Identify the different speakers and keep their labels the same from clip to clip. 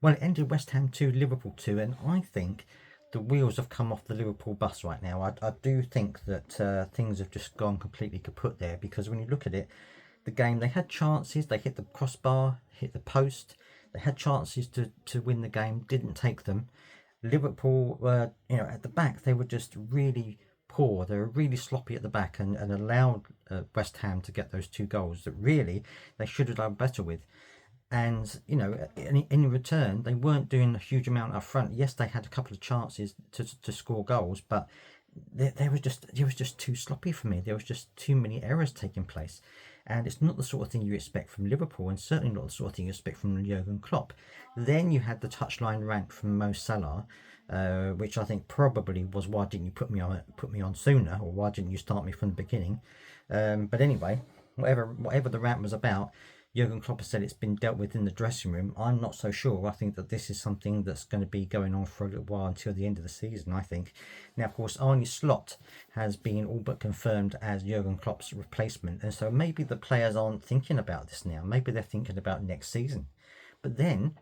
Speaker 1: Well, it ended West Ham 2, Liverpool 2, and I think the wheels have come off the Liverpool bus right now. I do think that things have just gone completely kaput there, because when you look at it, the game, they had chances, they hit the crossbar, hit the post, they had chances to win the game, didn't take them. Liverpool were, at the back, they were just really poor. They were really sloppy at the back, and allowed West Ham to get those 2 goals that really they should have done better with. And in return, they weren't doing a huge amount up front. Yes, they had a couple of chances to score goals, but they were just it was just too sloppy for me. There was just too many errors taking place, and it's not the sort of thing you expect from Liverpool, and certainly not the sort of thing you expect from Jurgen Klopp. Then you had the touchline rant from Mo Salah, which I think probably was, why didn't you put me on sooner, or why didn't you start me from the beginning? But anyway, whatever the rant was about, Jurgen Klopp has said it's been dealt with in the dressing room. I'm not so sure. I think that this is something that's going to be going on for a little while, until the end of the season, I think. Now, of course, Arne Slot has been all but confirmed as Jurgen Klopp's replacement. And so maybe the players aren't thinking about this now. Maybe they're thinking about next season. But then,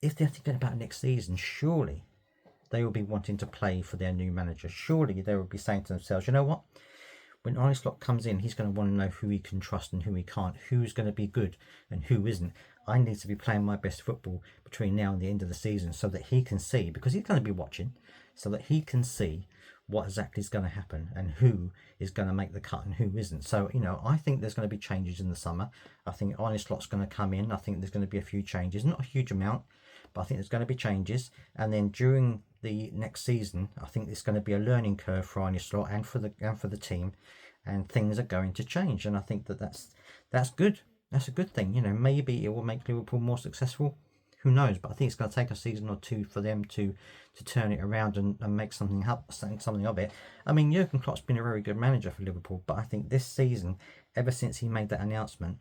Speaker 1: if they're thinking about next season, surely they will be wanting to play for their new manager. Surely they will be saying to themselves, you know what? When Arne Slot comes in, he's going to want to know who he can trust and who he can't, who's going to be good and who isn't. I need to be playing my best football between now and the end of the season, so that he can see, because he's going to be watching, so that he can see what exactly is going to happen and who is going to make the cut and who isn't. So, I think there's going to be changes in the summer. I think Arne Slot's going to come in. I think there's going to be a few changes, not a huge amount, but I think there's going to be changes. And then during the next season, I think it's going to be a learning curve for Arne Slot and for the team, and things are going to change. And I think that's good. That's a good thing. Maybe it will make Liverpool more successful. Who knows? But I think it's going to take a season or two for them to turn it around and make something of it. I mean, Jurgen Klopp's been a very good manager for Liverpool, but I think this season, ever since he made that announcement,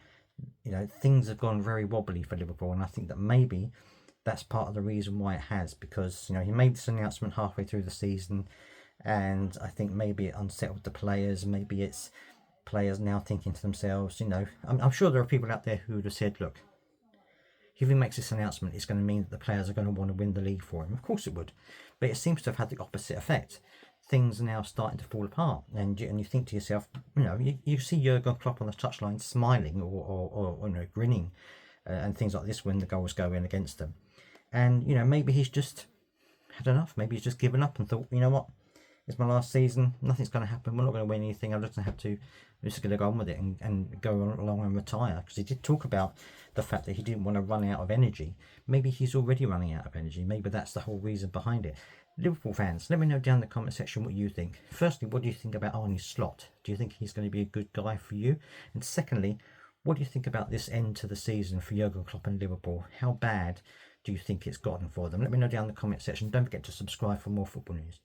Speaker 1: things have gone very wobbly for Liverpool, and I think that maybe that's part of the reason why it has, because he made this announcement halfway through the season, and I think maybe it unsettled the players. Maybe it's players now thinking to themselves, I'm sure there are people out there who would have said, look, if he makes this announcement, it's going to mean that the players are going to want to win the league for him. Of course it would, but it seems to have had the opposite effect. Things are now starting to fall apart, and you think to yourself, you see Jurgen Klopp on the touchline smiling or grinning, and things like this when the goals go in against them. And maybe he's just had enough. Maybe he's just given up and thought, you know what, it's my last season, nothing's going to happen, we're not going to win anything, I'm just going to have to, I'm just going to go on with it and go along and retire. Because he did talk about the fact that he didn't want to run out of energy. Maybe he's already running out of energy. Maybe that's the whole reason behind it. Liverpool fans, let me know down in the comment section what you think. Firstly, what do you think about Arne Slot? Do you think he's going to be a good guy for you? And secondly, what do you think about this end to the season for Jurgen Klopp and Liverpool? How bad do you think it's gotten for them? Let me know down in the comment section. Don't forget to subscribe for more football news.